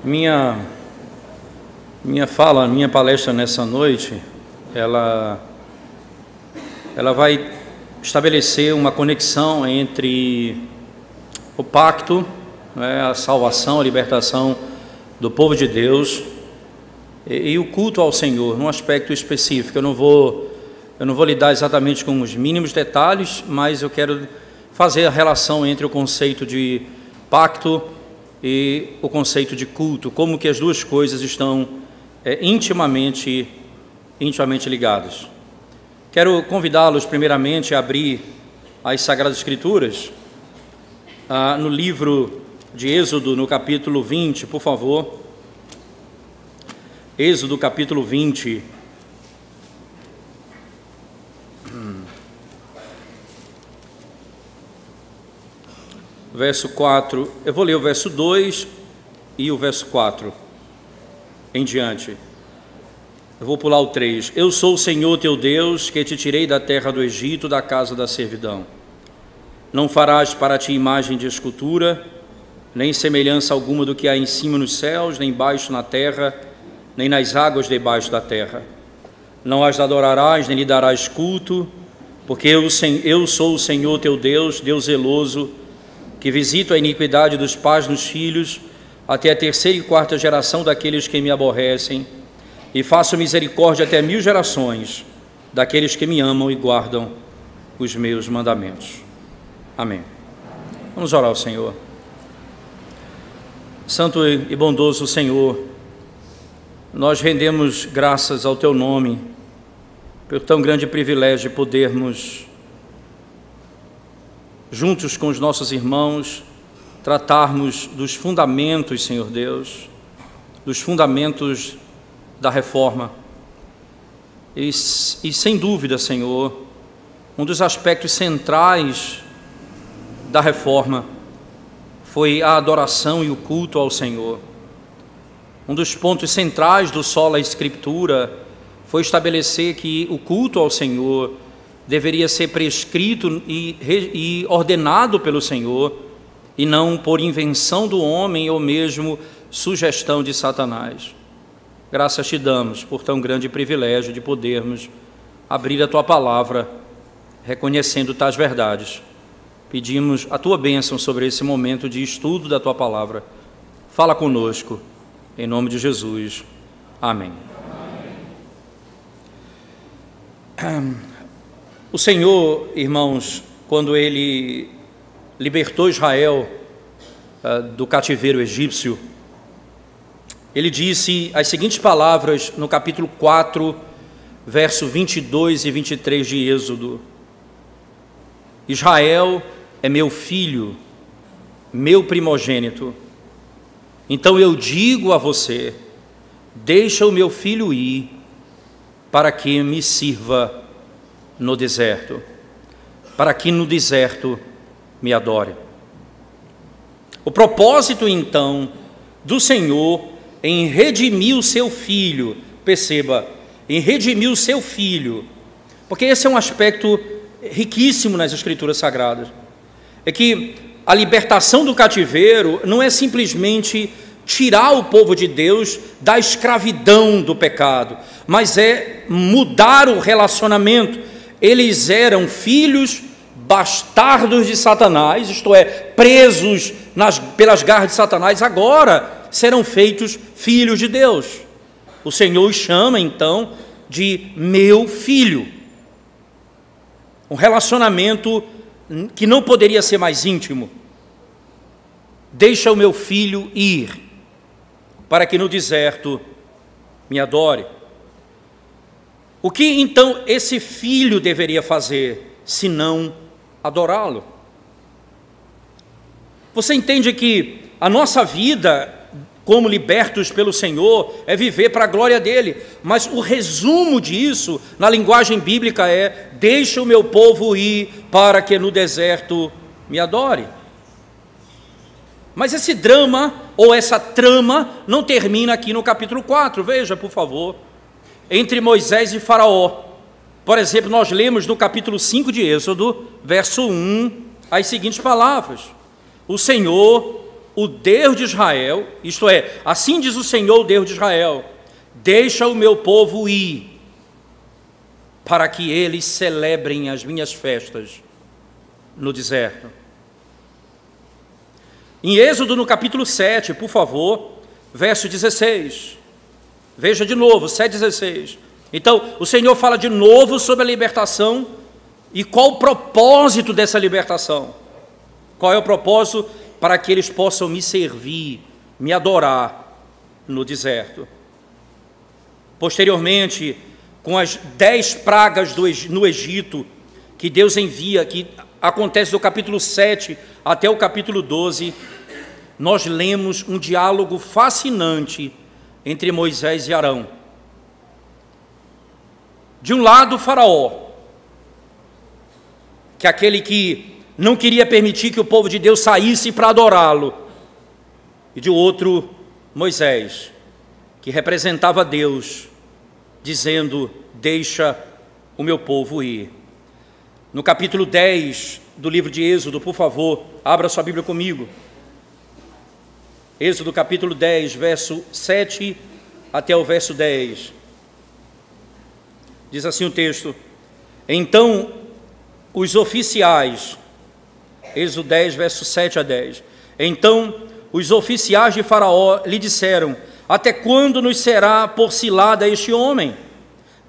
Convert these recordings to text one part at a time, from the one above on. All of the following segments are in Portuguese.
Minha palestra nessa noite, ela vai estabelecer uma conexão entre o pacto, a salvação, a libertação do povo de Deus e o culto ao Senhor, num aspecto específico. Eu não vou lidar exatamente com os mínimos detalhes, mas eu quero fazer a relação entre o conceito de pacto e o conceito de culto, como que as duas coisas estão intimamente ligadas. Quero convidá-los primeiramente a abrir as Sagradas Escrituras no livro de Êxodo, no capítulo 20, por favor. Êxodo, capítulo 20. Verso 4, eu vou ler o verso 2 e o verso 4 em diante. Eu vou pular o 3. Eu sou o Senhor teu Deus, que te tirei da terra do Egito, da casa da servidão. Não farás para ti imagem de escultura, nem semelhança alguma do que há em cima nos céus, nem embaixo na terra, nem nas águas debaixo da terra. Não as adorarás, nem lhe darás culto, porque eu sou o Senhor teu Deus, Deus zeloso, que visito a iniquidade dos pais nos filhos, até a terceira e quarta geração daqueles que me aborrecem, e faço misericórdia até 1000 gerações daqueles que me amam e guardam os meus mandamentos. Amém. Vamos orar ao Senhor. Santo e bondoso Senhor, nós rendemos graças ao Teu nome, pelo tão grande privilégio de podermos, juntos com os nossos irmãos, tratarmos dos fundamentos, Senhor Deus, dos fundamentos da reforma. E sem dúvida, Senhor, um dos aspectos centrais da reforma foi a adoração e o culto ao Senhor. Um dos pontos centrais do Sola Escritura foi estabelecer que o culto ao Senhor deveria ser prescrito e ordenado pelo Senhor, e não por invenção do homem ou mesmo sugestão de Satanás. Graças te damos por tão grande privilégio de podermos abrir a Tua palavra, reconhecendo tais verdades. Pedimos a Tua bênção sobre esse momento de estudo da Tua palavra. Fala conosco, em nome de Jesus. Amém. O Senhor, irmãos, quando Ele libertou Israel do cativeiro egípcio, Ele disse as seguintes palavras no capítulo 4, verso 22 e 23 de Êxodo: Israel é meu filho, meu primogênito. Então eu digo a você: deixa o meu filho ir, para que me sirva no deserto, para que no deserto me adore. O propósito, então, do Senhor em redimir o seu filho, perceba, em redimir o seu filho, porque esse é um aspecto riquíssimo nas Escrituras Sagradas, é que a libertação do cativeiro não é simplesmente tirar o povo de Deus da escravidão do pecado, mas é mudar o relacionamento. Eles eram filhos bastardos de Satanás, isto é, presos pelas garras de Satanás, agora serão feitos filhos de Deus. O Senhor os chama, então, de meu filho. Um relacionamento que não poderia ser mais íntimo. Deixa o meu filho ir, para que no deserto me adore. O que então esse filho deveria fazer, se não adorá-lo? Você entende que a nossa vida, como libertos pelo Senhor, é viver para a glória dele, mas o resumo disso, na linguagem bíblica, é: deixa o meu povo ir, para que no deserto me adore. Mas esse drama, ou essa trama, não termina aqui no capítulo 4, veja, por favor. Entre Moisés e Faraó, por exemplo, nós lemos no capítulo 5 de Êxodo, verso 1, as seguintes palavras: o Senhor o Deus de Israel, isto é, assim diz o Senhor, o Deus de Israel, deixa o meu povo ir, para que eles celebrem as minhas festas no deserto. Em Êxodo, no capítulo 7, por favor, verso 16. Veja de novo, 7,16. Então, o Senhor fala de novo sobre a libertação e qual o propósito dessa libertação. Qual é o propósito? Para que eles possam me servir, me adorar no deserto. Posteriormente, com as 10 pragas no Egito, que Deus envia, que acontece do capítulo 7 até o capítulo 12, nós lemos um diálogo fascinante entre Moisés e Arão. De um lado, Faraó, que é aquele que não queria permitir que o povo de Deus saísse para adorá-lo. E de outro, Moisés, que representava Deus, dizendo: deixa o meu povo ir. No capítulo 10 do livro de Êxodo, por favor, abra sua Bíblia comigo. Êxodo capítulo 10, verso 7 até o verso 10. Diz assim o texto: então os oficiais, Êxodo 10, verso 7 a 10. Então os oficiais de Faraó lhe disseram: até quando nos será por cilada este homem?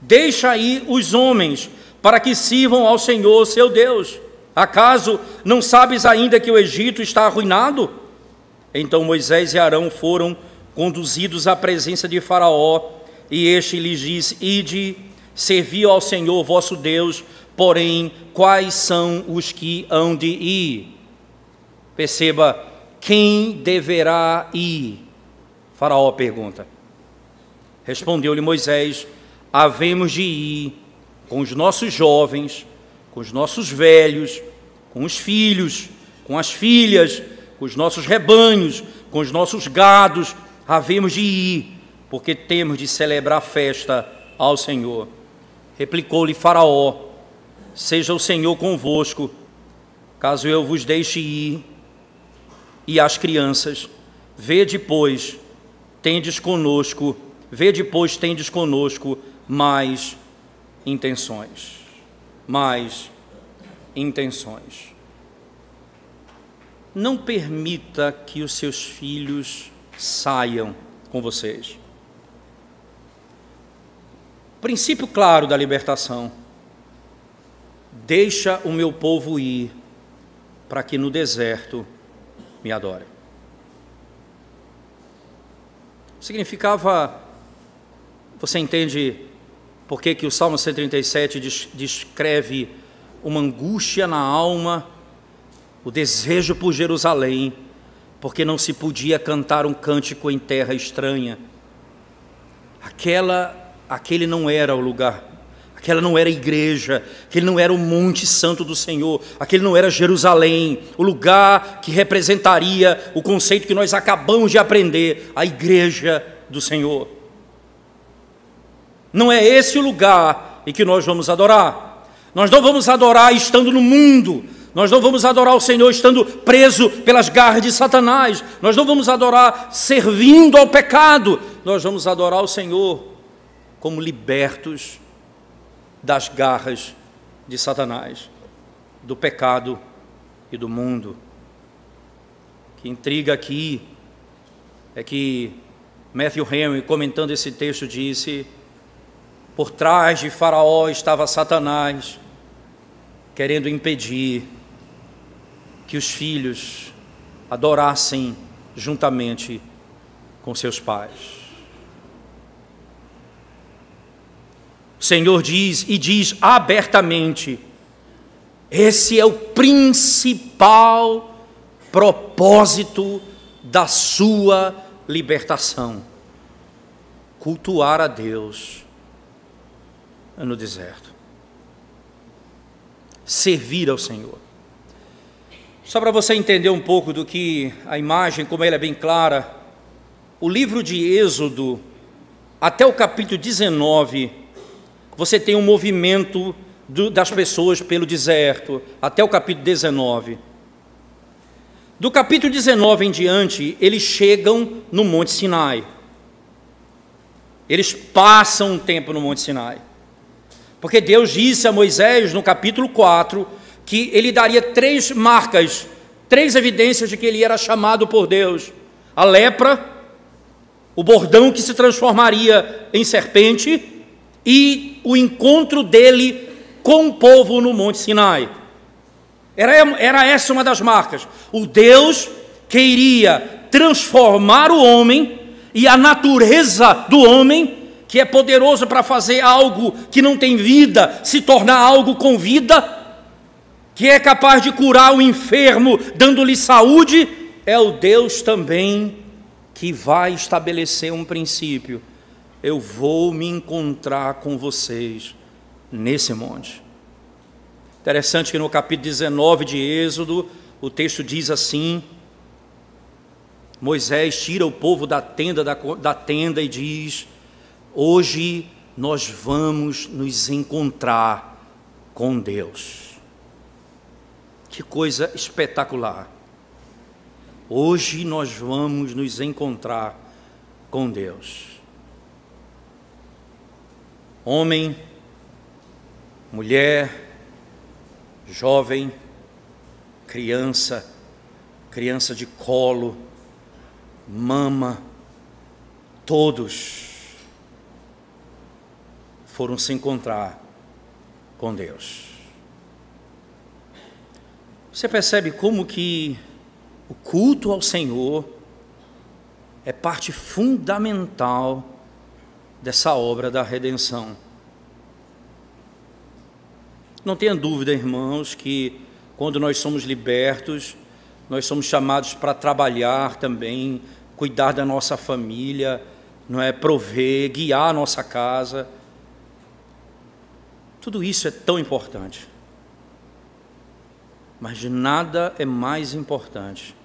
Deixa aí os homens, para que sirvam ao Senhor seu Deus. Acaso não sabes ainda que o Egito está arruinado? Então Moisés e Arão foram conduzidos à presença de Faraó, e este lhes disse: ide, servi ao Senhor vosso Deus, porém, quais são os que hão de ir? Perceba, quem deverá ir? Faraó pergunta. Respondeu-lhe Moisés: havemos de ir com os nossos jovens, com os nossos velhos, com os filhos, com as filhas, com os nossos rebanhos, com os nossos gados, havemos de ir, porque temos de celebrar festa ao Senhor. Replicou-lhe Faraó: seja o Senhor convosco, caso eu vos deixe ir, e as crianças, vede, pois, tendes conosco mais intenções. Mais intenções. Não permita que os seus filhos saiam com vocês. Princípio claro da libertação: deixa o meu povo ir, para que no deserto me adore. Significava, você entende por que o Salmo 137 descreve uma angústia na alma, o desejo por Jerusalém, porque não se podia cantar um cântico em terra estranha. Aquele não era o lugar, aquela não era a igreja, aquele não era o Monte Santo do Senhor, aquele não era Jerusalém, o lugar que representaria o conceito que nós acabamos de aprender, a igreja do Senhor. Não é esse o lugar em que nós vamos adorar. Nós não vamos adorar estando no mundo. Nós não vamos adorar o Senhor estando preso pelas garras de Satanás. Nós não vamos adorar servindo ao pecado. Nós vamos adorar o Senhor como libertos das garras de Satanás, do pecado e do mundo. O que intriga aqui é que Matthew Henry, comentando esse texto, disse: por trás de Faraó estava Satanás, querendo impedir que os filhos adorassem juntamente com seus pais. O Senhor diz abertamente: esse é o principal propósito da sua libertação, cultuar a Deus no deserto, servir ao Senhor. Só para você entender um pouco do que a imagem, como ela é bem clara, o livro de Êxodo, até o capítulo 19, você tem um movimento das pessoas pelo deserto, até o capítulo 19. Do capítulo 19 em diante, eles chegam no Monte Sinai. Eles passam um tempo no Monte Sinai. Porque Deus disse a Moisés, no capítulo 4, que ele daria 3 marcas, 3 evidências de que ele era chamado por Deus: a lepra, o bordão que se transformaria em serpente e o encontro dele com o povo no Monte Sinai. Era essa uma das marcas. O Deus que iria transformar o homem e a natureza do homem, que é poderoso para fazer algo que não tem vida, se tornar algo com vida, que é capaz de curar o enfermo, dando-lhe saúde, é o Deus também que vai estabelecer um princípio: eu vou me encontrar com vocês nesse monte. Interessante que no capítulo 19 de Êxodo, o texto diz assim: Moisés tira o povo da tenda e diz: hoje nós vamos nos encontrar com Deus. Que coisa espetacular! Hoje nós vamos nos encontrar com Deus. Homem, mulher, jovem, criança de colo, mama, todos foram se encontrar com Deus. Você percebe como que o culto ao Senhor é parte fundamental dessa obra da redenção. Não tenha dúvida, irmãos, que quando nós somos libertos, nós somos chamados para trabalhar também, cuidar da nossa família, não é, prover, guiar a nossa casa. Tudo isso é tão importante. Mas nada é mais importante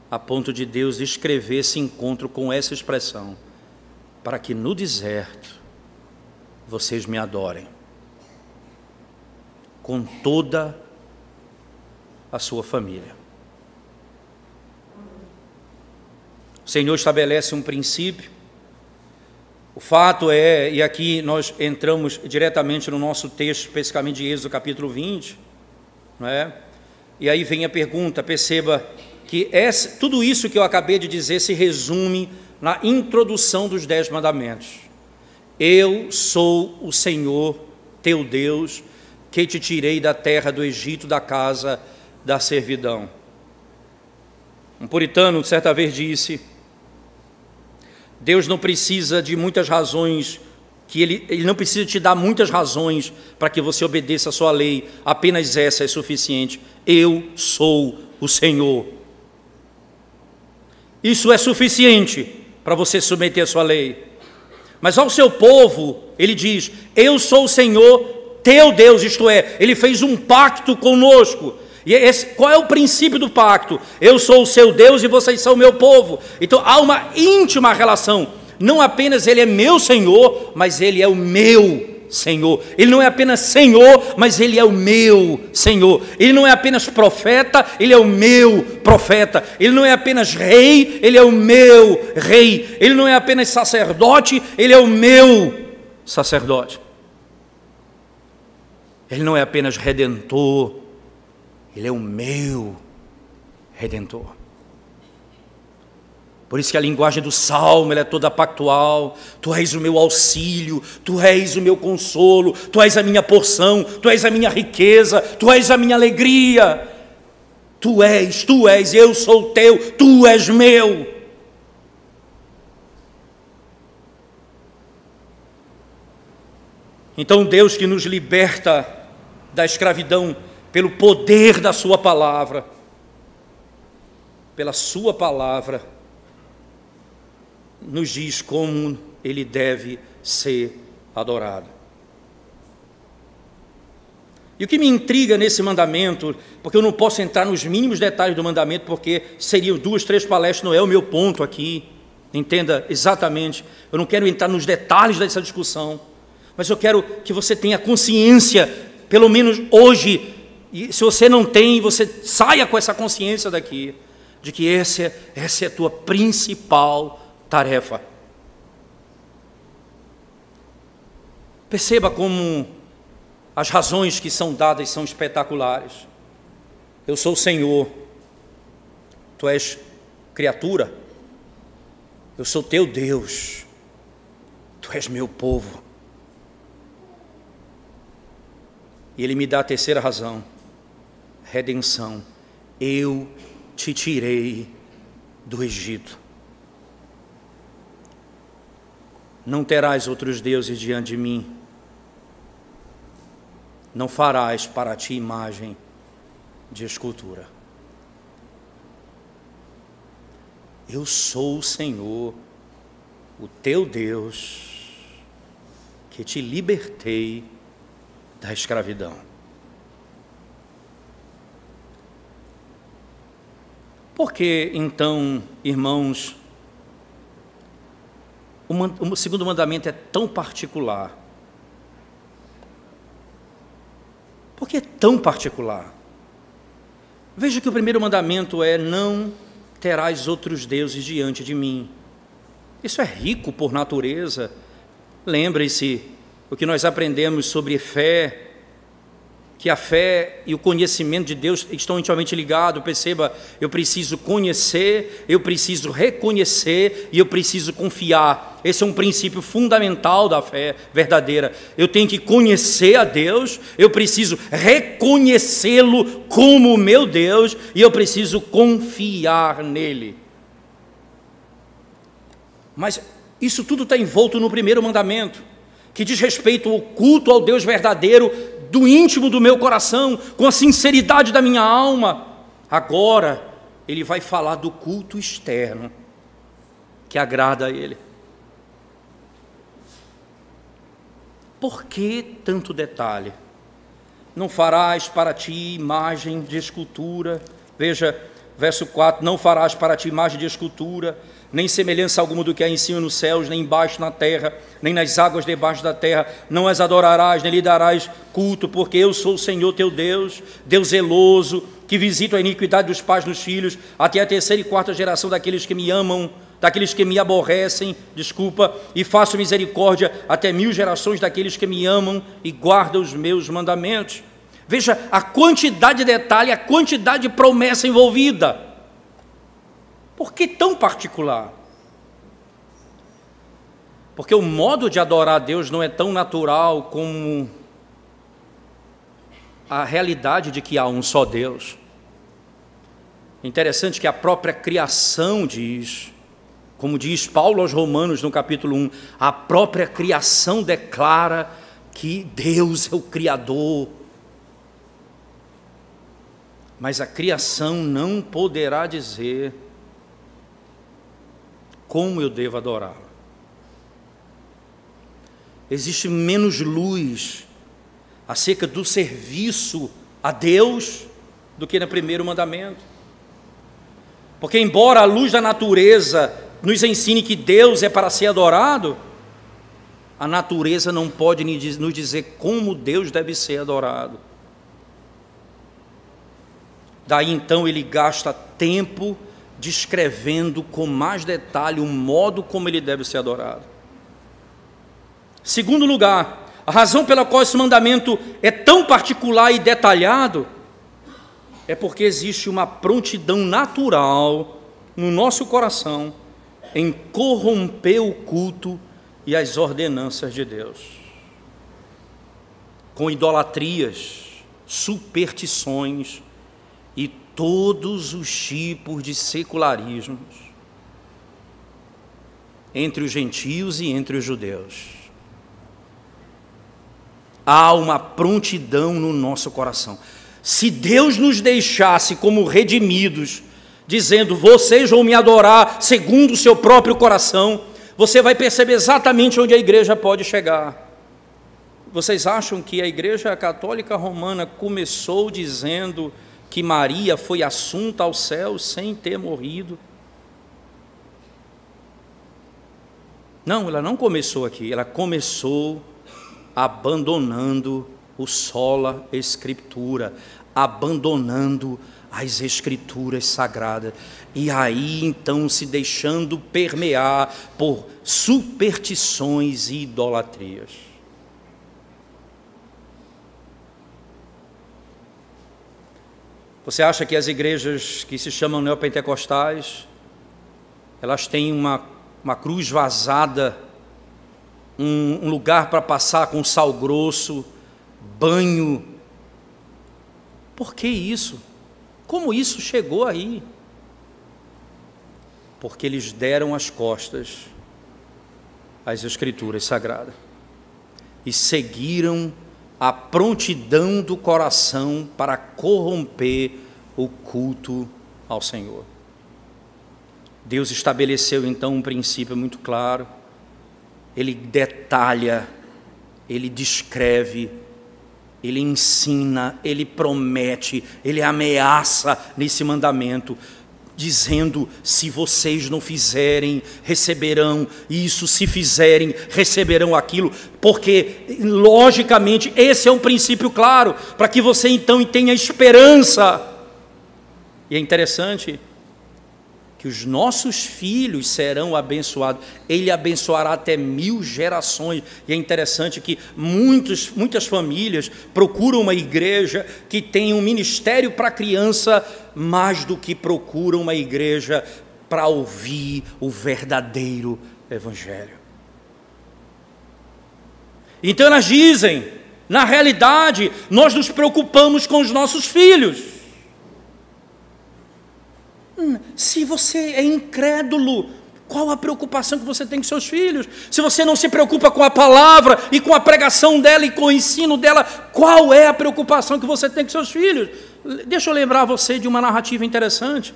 a ponto de Deus escrever esse encontro com essa expressão: para que no deserto vocês me adorem com toda a sua família. O Senhor estabelece um princípio. O fato é, e aqui nós entramos diretamente no nosso texto, especificamente de Êxodo capítulo 20, não é? E aí vem a pergunta, perceba que tudo isso que eu acabei de dizer se resume na introdução dos 10 mandamentos. Eu sou o Senhor, teu Deus, que te tirei da terra do Egito, da casa da servidão. Um puritano certa vez disse: Deus não precisa de muitas razões, que ele não precisa te dar muitas razões para que você obedeça a sua lei, apenas essa é suficiente: eu sou o Senhor. Isso é suficiente para você submeter a sua lei. Mas ao seu povo, ele diz: eu sou o Senhor, teu Deus, isto é, ele fez um pacto conosco. E qual é o princípio do pacto? Eu sou o seu Deus e vocês são o meu povo. Então há uma íntima relação. Não apenas ele é meu Senhor, mas ele é o meu Senhor. Ele não é apenas Senhor, mas ele é o meu Senhor. Ele não é apenas profeta, ele é o meu profeta. Ele não é apenas rei, ele é o meu rei. Ele não é apenas sacerdote, ele é o meu sacerdote. Ele não é apenas redentor, ele é o meu redentor. Por isso que a linguagem do Salmo ela é toda pactual. Tu és o meu auxílio, tu és o meu consolo, tu és a minha porção, tu és a minha riqueza, tu és a minha alegria. Tu és, eu sou teu, tu és meu. Então Deus que nos liberta da escravidão pelo poder da sua palavra, pela sua palavra, nos diz como ele deve ser adorado. E o que me intriga nesse mandamento, porque eu não posso entrar nos mínimos detalhes do mandamento, porque seriam 2, 3 palestras, não é o meu ponto aqui, entenda exatamente, eu não quero entrar nos detalhes dessa discussão, mas eu quero que você tenha consciência, pelo menos hoje, E se você não tem, você saia com essa consciência daqui, de que essa é a tua principal tarefa. Perceba como as razões que são dadas são espetaculares. Eu sou o Senhor, tu és criatura, eu sou teu Deus, tu és meu povo. E ele me dá a terceira razão, redenção. Eu te tirei do Egito. Não terás outros deuses diante de mim. Não farás para ti imagem de escultura. Eu sou o Senhor, o teu Deus, que te libertei da escravidão. Por que, então, irmãos, o segundo mandamento é tão particular? Por que é tão particular? Veja que o primeiro mandamento é: não terás outros deuses diante de mim. Isso é rico por natureza. Lembre-se o que nós aprendemos sobre fé, que a fé e o conhecimento de Deus estão intimamente ligados. Perceba, eu preciso conhecer, eu preciso reconhecer e eu preciso confiar. Esse é um princípio fundamental da fé verdadeira. Eu tenho que conhecer a Deus, eu preciso reconhecê-lo como meu Deus e eu preciso confiar nele. Mas isso tudo está envolto no primeiro mandamento, que diz respeito ao culto ao Deus verdadeiro, do íntimo do meu coração, com a sinceridade da minha alma. Agora, ele vai falar do culto externo, que agrada a ele. Por que tanto detalhe? Não farás para ti imagem de escultura. Veja, verso 4, não farás para ti imagem de escultura, nem semelhança alguma do que há em cima nos céus, nem embaixo na terra, nem nas águas debaixo da terra. Não as adorarás, nem lhe darás culto, porque eu sou o Senhor teu Deus, Deus zeloso, que visito a iniquidade dos pais nos filhos, até a terceira e quarta geração daqueles que me amam, daqueles que me aborrecem, e faço misericórdia até 1000 gerações daqueles que me amam e guardam os meus mandamentos. Veja a quantidade de detalhe, a quantidade de promessa envolvida. Por que tão particular? Porque o modo de adorar a Deus não é tão natural como a realidade de que há um só Deus. É interessante que a própria criação diz, como diz Paulo aos Romanos no capítulo 1, a própria criação declara que Deus é o Criador. Mas a criação não poderá dizer como eu devo adorá-lo. Existe menos luz acerca do serviço a Deus do que no primeiro mandamento. Porque embora a luz da natureza nos ensine que Deus é para ser adorado, a natureza não pode nos dizer como Deus deve ser adorado. Daí então ele gasta tempo descrevendo com mais detalhe o modo como ele deve ser adorado. Segundo lugar, a razão pela qual esse mandamento é tão particular e detalhado é porque existe uma prontidão natural no nosso coração em corromper o culto e as ordenanças de Deus, com idolatrias, superstições e todos os tipos de secularismos entre os gentios e entre os judeus. Há uma prontidão no nosso coração. Se Deus nos deixasse como redimidos, dizendo, vocês vão me adorar segundo o seu próprio coração, você vai perceber exatamente onde a igreja pode chegar. Vocês acham que a Igreja Católica Romana começou dizendo que Maria foi assunta ao céu sem ter morrido? Não, ela não começou aqui, ela começou abandonando o sola escritura, abandonando as escrituras sagradas, e aí então se deixando permear por superstições e idolatrias. Você acha que as igrejas que se chamam neopentecostais, elas têm uma cruz vazada, um lugar para passar com sal grosso, banho? Por que isso? Como isso chegou aí? Porque eles deram as costas às Escrituras Sagradas e seguiram a prontidão do coração para corromper o culto ao Senhor. Deus estabeleceu então um princípio muito claro. Ele detalha, ele descreve, ele ensina, ele promete, ele ameaça nesse mandamento, dizendo: se vocês não fizerem, receberão isso, se fizerem, receberão aquilo, porque, logicamente, esse é um princípio claro, para que você então tenha esperança. E é interessante que os nossos filhos serão abençoados, Ele abençoará até 1000 gerações, e é interessante que muitas famílias procuram uma igreja que tenha um ministério para criança, mais do que procuram uma igreja para ouvir o verdadeiro Evangelho. Então elas dizem, na realidade, nós nos preocupamos com os nossos filhos. Se você é incrédulo, qual a preocupação que você tem com seus filhos? Se você não se preocupa com a palavra e com a pregação dela e com o ensino dela, qual é a preocupação que você tem com seus filhos? Deixa eu lembrar você de uma narrativa interessante.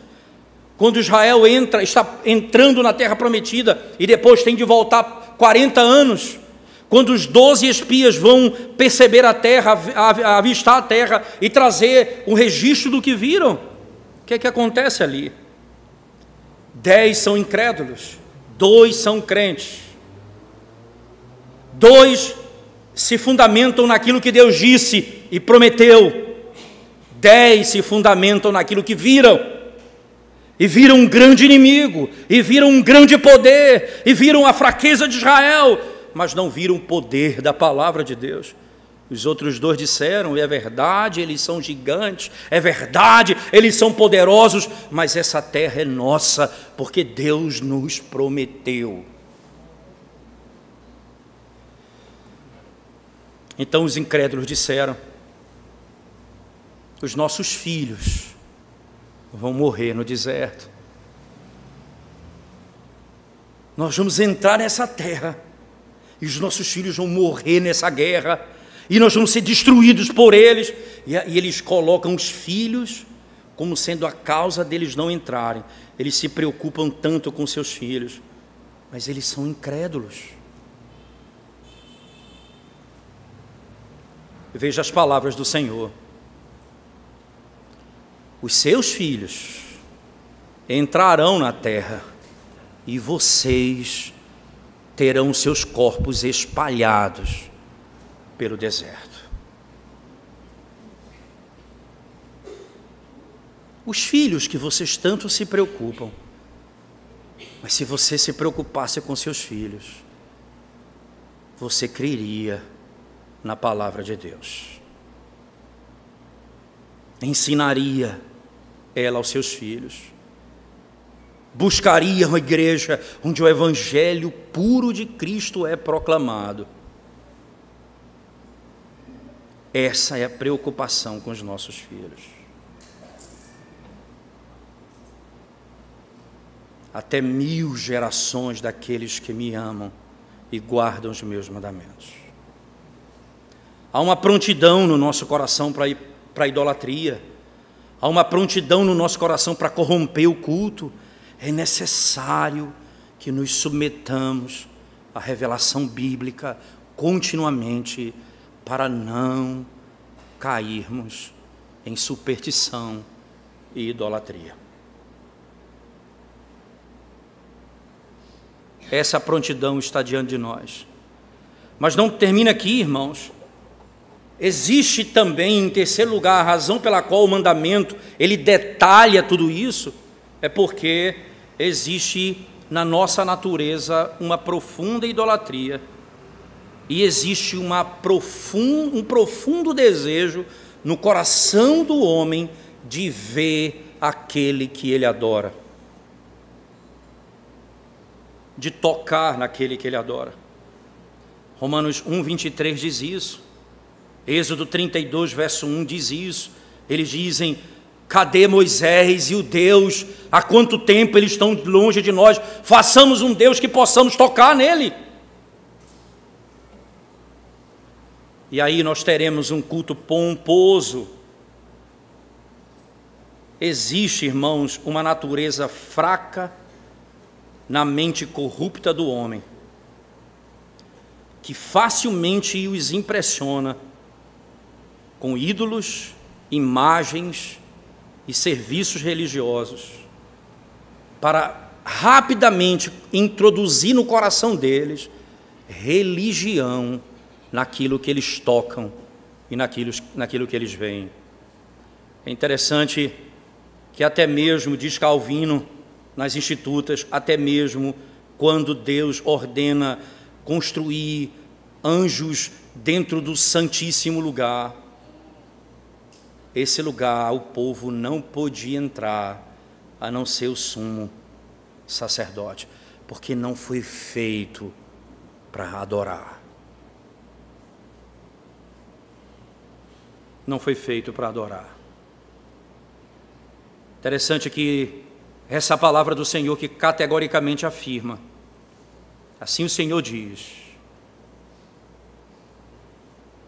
Quando Israel está entrando na terra prometida e depois tem de voltar 40 anos, quando os 12 espias vão perceber a terra, avistar a terra e trazer um registro do que viram, o que acontece ali? 10 são incrédulos, 2 são crentes, 2 se fundamentam naquilo que Deus disse e prometeu, 10 se fundamentam naquilo que viram, e viram um grande inimigo, e viram um grande poder, e viram a fraqueza de Israel, mas não viram o poder da palavra de Deus. Os outros 2 disseram: é verdade, eles são gigantes, é verdade, eles são poderosos, mas essa terra é nossa, porque Deus nos prometeu. Então os incrédulos disseram: os nossos filhos vão morrer no deserto. Nós vamos entrar nessa terra, e os nossos filhos vão morrer nessa guerra, e nós vamos ser destruídos por eles. E eles colocam os filhos como sendo a causa deles não entrarem. Eles se preocupam tanto com seus filhos, mas eles são incrédulos. Veja as palavras do Senhor: os seus filhos entrarão na terra, e vocês terão seus corpos espalhados pelo deserto. Os filhos que vocês tanto se preocupam, mas se você se preocupasse com seus filhos, você creria na palavra de Deus, ensinaria ela aos seus filhos, buscaria uma igreja onde o evangelho puro de Cristo é proclamado. Essa é a preocupação com os nossos filhos. Até 1000 gerações daqueles que me amam e guardam os meus mandamentos. Há uma prontidão no nosso coração para a idolatria. Há uma prontidão no nosso coração para corromper o culto. É necessário que nos submetamos à revelação bíblica continuamente, para não cairmos em superstição e idolatria. Essa prontidão está diante de nós. Mas não termina aqui, irmãos. existe também, em terceiro lugar, a razão pela qual o mandamento, ele detalha tudo isso, é porque existe na nossa natureza uma profunda idolatria, e existe um profundo desejo no coração do homem de ver aquele que ele adora, de tocar naquele que ele adora. Romanos 1:23 diz isso, Êxodo 32, verso 1 diz isso. Eles dizem: cadê Moisés e o Deus? Há quanto tempo eles estão longe de nós? Façamos um Deus que possamos tocar nele. E aí nós teremos um culto pomposo. Existe, irmãos, uma natureza fraca na mente corrupta do homem, que facilmente os impressiona com ídolos, imagens e serviços religiosos, para rapidamente introduzir no coração deles religião naquilo que eles tocam e naquilo que eles veem. É interessante que até mesmo, diz Calvino, nas Institutas, até mesmo quando Deus ordena construir anjos dentro do Santíssimo Lugar, esse lugar o povo não podia entrar, a não ser o sumo sacerdote, porque não foi feito para adorar. Não foi feito para adorar. Interessante que essa palavra do Senhor que categoricamente afirma, assim o Senhor diz: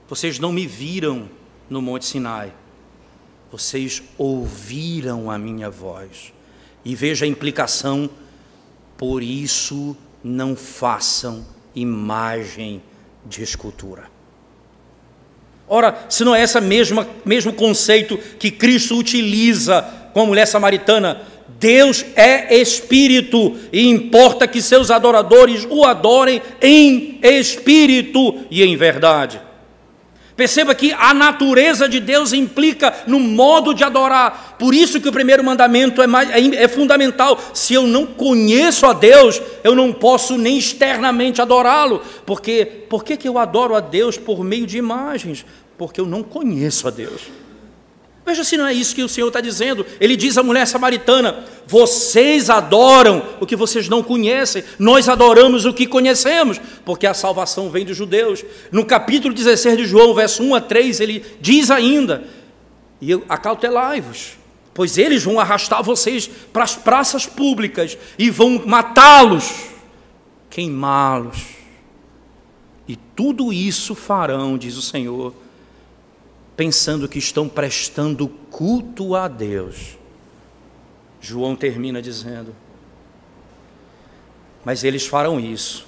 vocês não me viram no Monte Sinai, vocês ouviram a minha voz. E veja a implicação: por isso não façam imagem de escultura. Ora, se não é esse mesmo conceito que Cristo utiliza com a mulher samaritana, Deus é espírito e importa que seus adoradores o adorem em espírito e em verdade. Perceba que a natureza de Deus implica no modo de adorar. Por isso que o primeiro mandamento é fundamental. Se eu não conheço a Deus, eu não posso nem externamente adorá-lo. Por que eu adoro a Deus por meio de imagens? Porque eu não conheço a Deus. Veja se não é isso que o Senhor está dizendo. Ele diz à mulher samaritana: vocês adoram o que vocês não conhecem, nós adoramos o que conhecemos, porque a salvação vem dos judeus. No capítulo 16 de João, verso 1 a 3, ele diz ainda: e acautelai-vos, pois eles vão arrastar vocês para as praças públicas e vão matá-los, queimá-los, e tudo isso farão, diz o Senhor, pensando que estão prestando culto a Deus. João termina dizendo: mas eles farão isso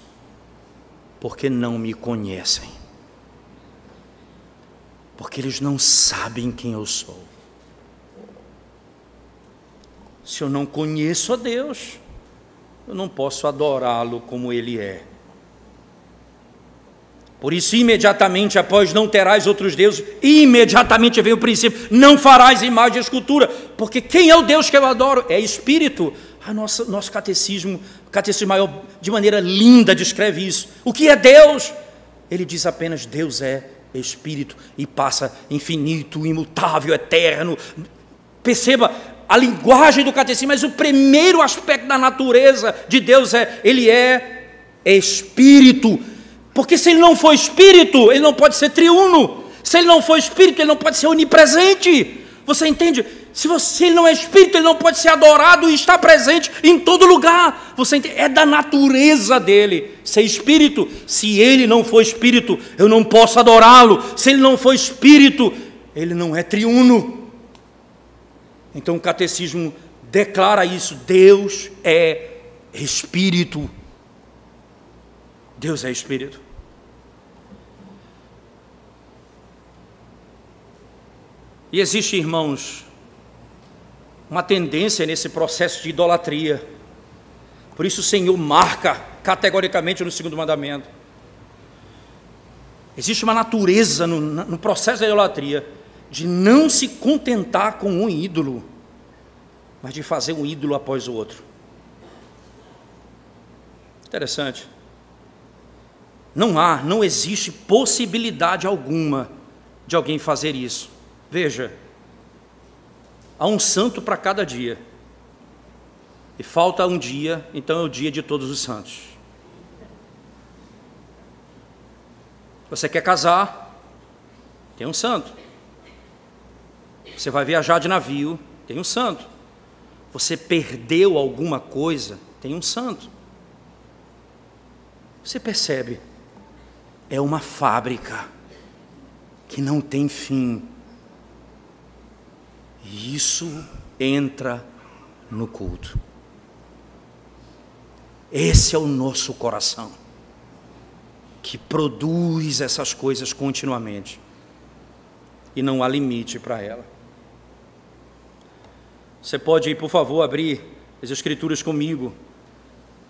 porque não me conhecem, porque eles não sabem quem eu sou. Se eu não conheço a Deus, eu não posso adorá-lo como Ele é. Por isso, imediatamente após não terás outros deuses, imediatamente vem o princípio: não farás imagem de escultura, porque quem é o Deus que eu adoro? É Espírito. Nosso catecismo, o catecismo maior, de maneira linda, descreve isso. O que é Deus? Ele diz apenas: Deus é Espírito, e passa infinito, imutável, eterno. Perceba a linguagem do catecismo, mas o primeiro aspecto da natureza de Deus Ele é Espírito. Porque se Ele não for Espírito, Ele não pode ser triuno. Se Ele não for Espírito, Ele não pode ser onipresente. Você entende? Se Ele não é Espírito, Ele não pode ser adorado e estar presente em todo lugar. Você entende? É da natureza dEle ser Espírito. Se Ele não for Espírito, eu não posso adorá-lo. Se Ele não for Espírito, Ele não é triuno. Então o catecismo declara isso: Deus é Espírito. Deus é Espírito. E existe, irmãos, uma tendência nesse processo de idolatria. Por isso o Senhor marca categoricamente no segundo mandamento: Existe uma natureza no processo da idolatria de não se contentar com um ídolo, mas de fazer um ídolo após o outro. Interessante. Não existe possibilidade alguma de alguém fazer isso. Veja, há um santo para cada dia. E falta um dia, então é o dia de todos os santos. Você quer casar? Tem um santo. Você vai viajar de navio? Tem um santo. Você perdeu alguma coisa? Tem um santo. Você percebe? É uma fábrica que não tem fim. E isso entra no culto. Esse é o nosso coração, que produz essas coisas continuamente. E não há limite para ela. Você pode, por favor, abrir as Escrituras comigo.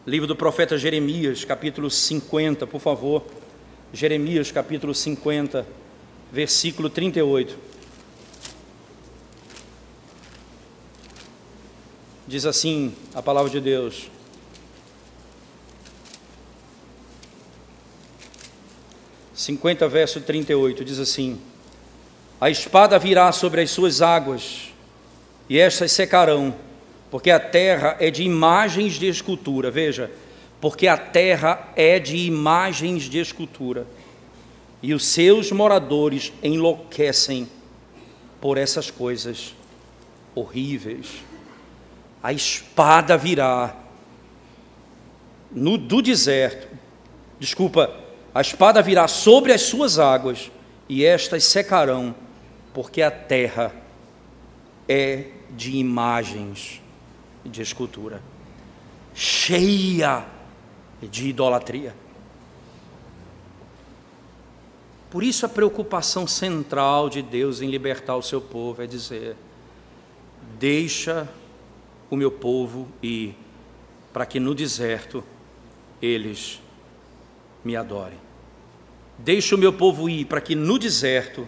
Livro do profeta Jeremias, capítulo 50, por favor. Jeremias, capítulo 50, versículo 38. Diz assim a palavra de Deus: 50, verso 38, diz assim: a espada virá sobre as suas águas, e estas secarão, porque a terra é de imagens de escultura. Veja, porque a terra é de imagens de escultura, e os seus moradores enlouquecem por essas coisas horríveis. A espada virá do deserto, a espada virá sobre as suas águas, e estas secarão, porque a terra é de imagens de escultura, cheia de idolatria. Por isso a preocupação central de Deus em libertar o seu povo é dizer: deixa o meu povo ir, para que no deserto eles me adorem. Deixa o meu povo ir, para que no deserto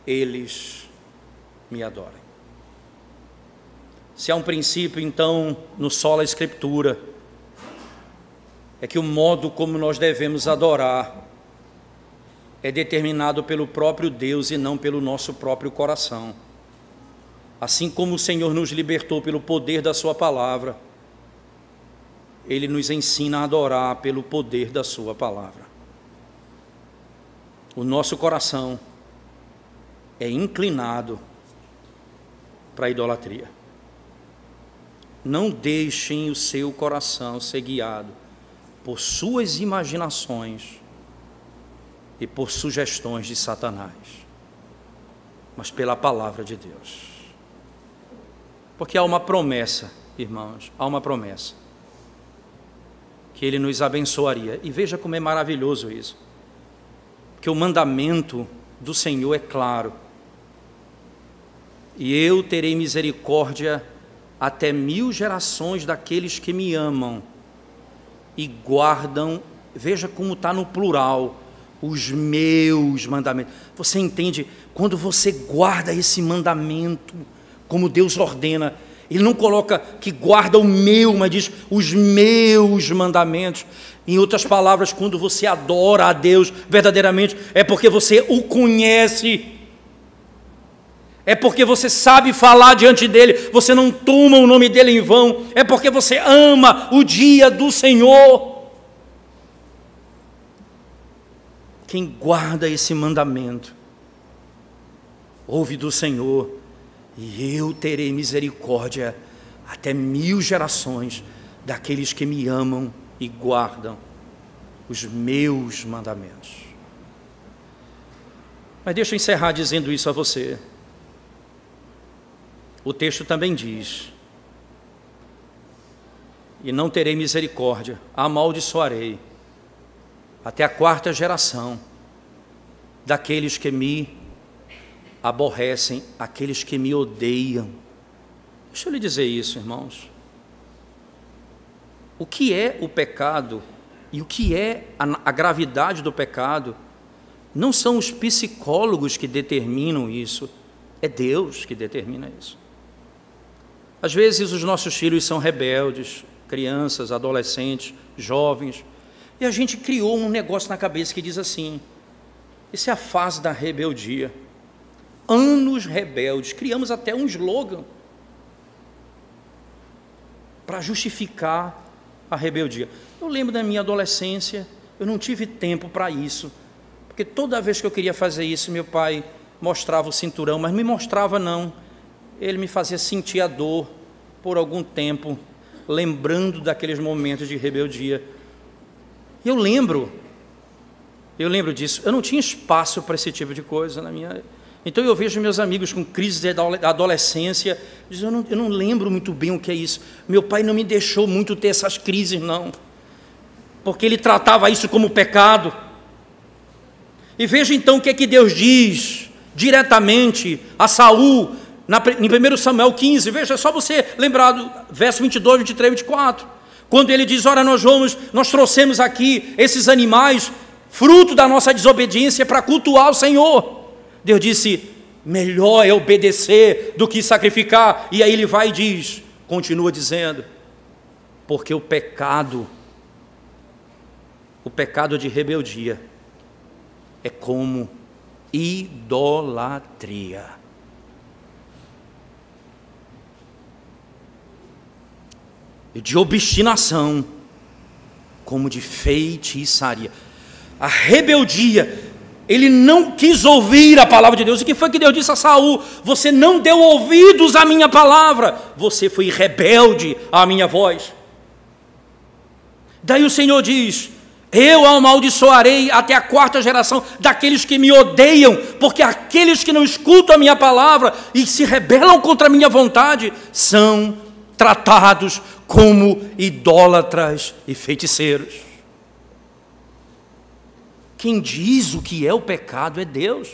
eles me adorem. Se há um princípio, então, no sola Escritura, é que o modo como nós devemos adorar é determinado pelo próprio Deus e não pelo nosso próprio coração. Assim como o Senhor nos libertou pelo poder da sua palavra, Ele nos ensina a adorar pelo poder da sua palavra. O nosso coração é inclinado para a idolatria. Não deixem o seu coração ser guiado por suas imaginações e por sugestões de Satanás, mas pela palavra de Deus. Porque há uma promessa, irmãos, há uma promessa, que Ele nos abençoaria. E veja como é maravilhoso isso, que o mandamento do Senhor é claro: e eu terei misericórdia até 1000 gerações daqueles que me amam e guardam, veja como está no plural, os meus mandamentos. Você entende? Quando você guarda esse mandamento, como Deus ordena, Ele não coloca que guarda o meu, mas diz os meus mandamentos. Em outras palavras, quando você adora a Deus verdadeiramente, é porque você o conhece, é porque você sabe falar diante dEle, você não toma o nome dEle em vão, é porque você ama o dia do Senhor. Quem guarda esse mandamento, ouve do Senhor: e eu terei misericórdia até 1000 gerações daqueles que me amam e guardam os meus mandamentos. Mas deixa eu encerrar dizendo isso a você. O texto também diz: e não terei misericórdia, amaldiçoarei até a 4ª geração daqueles que me aborrecem, aqueles que me odeiam. Deixa eu lhe dizer isso, irmãos. O que é o pecado e o que é a gravidade do pecado Não são os psicólogos que determinam isso, é Deus que determina isso. Às vezes os nossos filhos são rebeldes, crianças, adolescentes, jovens, e a gente criou um negócio na cabeça que diz assim: isso é a fase da rebeldia. Anos rebeldes, criamos até um slogan para justificar a rebeldia. Eu lembro da minha adolescência, eu não tive tempo para isso, porque toda vez que eu queria fazer isso, meu pai mostrava o cinturão, mas não me mostrava não, ele me fazia sentir a dor por algum tempo, lembrando daqueles momentos de rebeldia. Eu lembro disso, eu não tinha espaço para esse tipo de coisa na minha... Então eu vejo meus amigos com crise da adolescência, dizem, eu não lembro muito bem o que é isso, meu pai não me deixou muito ter essas crises não, porque ele tratava isso como pecado. E veja então o que é que Deus diz diretamente a Saul, em 1 Samuel 15, veja, é só você lembrar do verso 22, 23, 24, quando ele diz, ora nós trouxemos aqui esses animais, fruto da nossa desobediência, para cultuar o Senhor. Deus disse, melhor é obedecer do que sacrificar. E aí ele vai e diz, continua dizendo, porque o pecado de rebeldia é como idolatria. E de obstinação, como de feitiçaria. A rebeldia, ele não quis ouvir a palavra de Deus. E o que foi que Deus disse a Saul? Você não deu ouvidos à minha palavra, você foi rebelde à minha voz. Daí o Senhor diz, eu amaldiçoarei até a 4ª geração daqueles que me odeiam, porque aqueles que não escutam a minha palavra e se rebelam contra a minha vontade, são tratados como idólatras e feiticeiros. Quem diz o que é o pecado é Deus.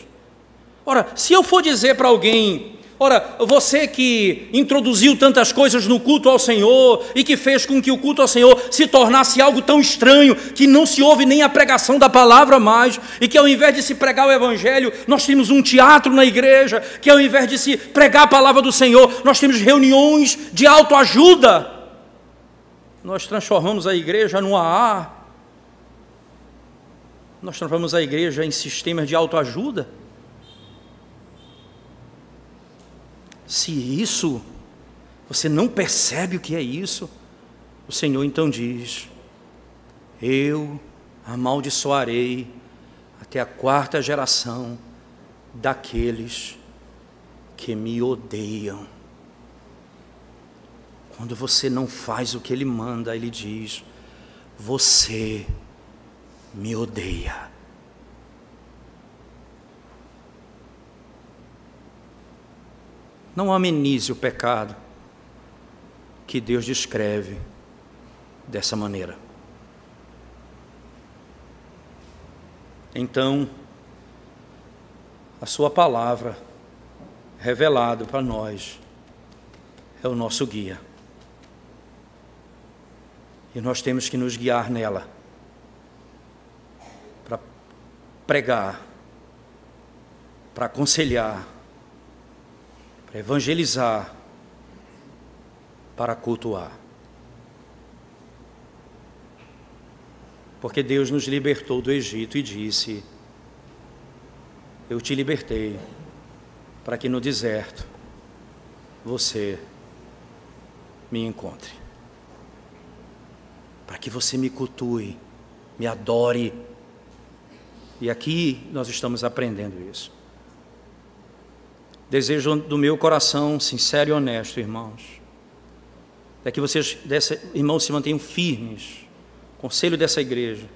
Ora, se eu for dizer para alguém, ora, você que introduziu tantas coisas no culto ao Senhor e que fez com que o culto ao Senhor se tornasse algo tão estranho que não se ouve nem a pregação da palavra mais, e que ao invés de se pregar o evangelho, nós temos um teatro na igreja, que ao invés de se pregar a palavra do Senhor, nós temos reuniões de autoajuda. Nós transformamos a igreja num AA. Nós transformamos a igreja em sistemas de autoajuda. Se isso, você não percebe o que é isso, o Senhor então diz, eu amaldiçoarei até a 4ª geração daqueles que me odeiam. Quando você não faz o que Ele manda, Ele diz, você me odeia. Não amenize o pecado que Deus descreve dessa maneira. Então, a sua palavra, revelada para nós, é o nosso guia. E nós temos que nos guiar nela, para pregar, para aconselhar, para evangelizar, para cultuar. Porque Deus nos libertou do Egito e disse, eu te libertei para que no deserto você me encontre, para que você me cultue, me adore. E aqui nós estamos aprendendo isso. Desejo do meu coração, sincero e honesto, irmãos, é que vocês, irmãos, se mantenham firmes. Conselho dessa igreja,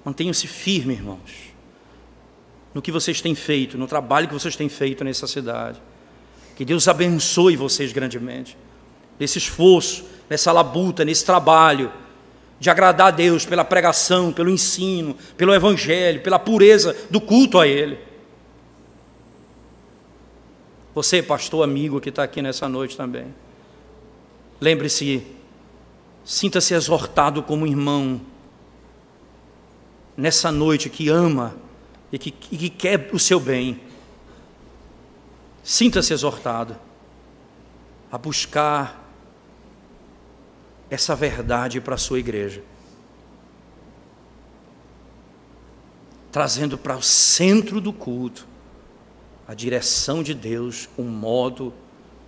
mantenham-se firmes, irmãos, no que vocês têm feito, no trabalho que vocês têm feito nessa cidade. Que Deus abençoe vocês grandemente, nesse esforço, nessa labuta, nesse trabalho, de agradar a Deus pela pregação, pelo ensino, pelo evangelho, pela pureza do culto a Ele. Você, pastor amigo que está aqui nessa noite também, lembre-se, sinta-se exortado como irmão, nessa noite que ama e que quer o seu bem, sinta-se exortado a buscar essa verdade para a sua igreja, trazendo para o centro do culto a direção de Deus, o modo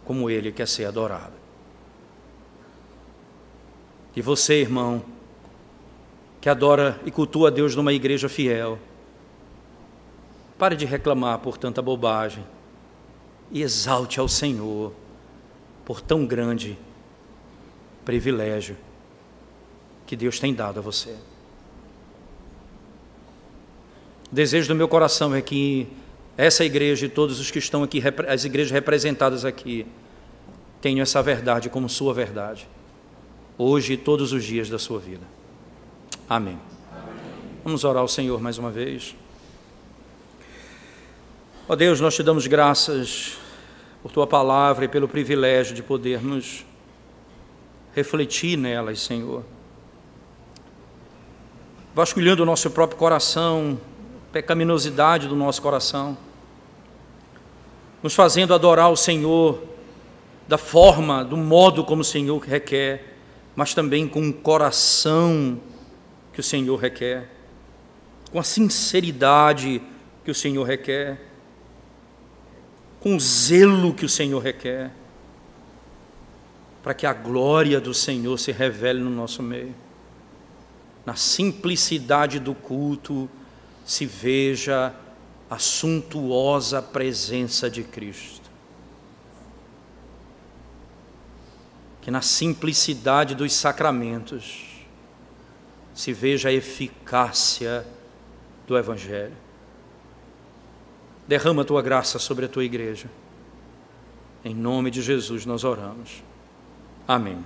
como Ele quer ser adorado. E você, irmão, que adora e cultua a Deus numa igreja fiel, pare de reclamar por tanta bobagem e exalte ao Senhor por tão grande privilégio que Deus tem dado a você. O desejo do meu coração é que essa igreja e todos os que estão aqui, as igrejas representadas aqui, tenham essa verdade como sua verdade, hoje e todos os dias da sua vida. Amém. Vamos orar ao Senhor mais uma vez. Ó Deus, nós te damos graças por tua palavra e pelo privilégio de podermos refletir nelas, Senhor. Vasculhando o nosso próprio coração, pecaminosidade do nosso coração, nos fazendo adorar o Senhor da forma, do modo como o Senhor requer, mas também com o coração que o Senhor requer, com a sinceridade que o Senhor requer, com o zelo que o Senhor requer, para que a glória do Senhor se revele no nosso meio. Na simplicidade do culto se veja a suntuosa presença de Cristo. Que na simplicidade dos sacramentos se veja a eficácia do Evangelho. Derrama a tua graça sobre a tua igreja. Em nome de Jesus nós oramos. Amém.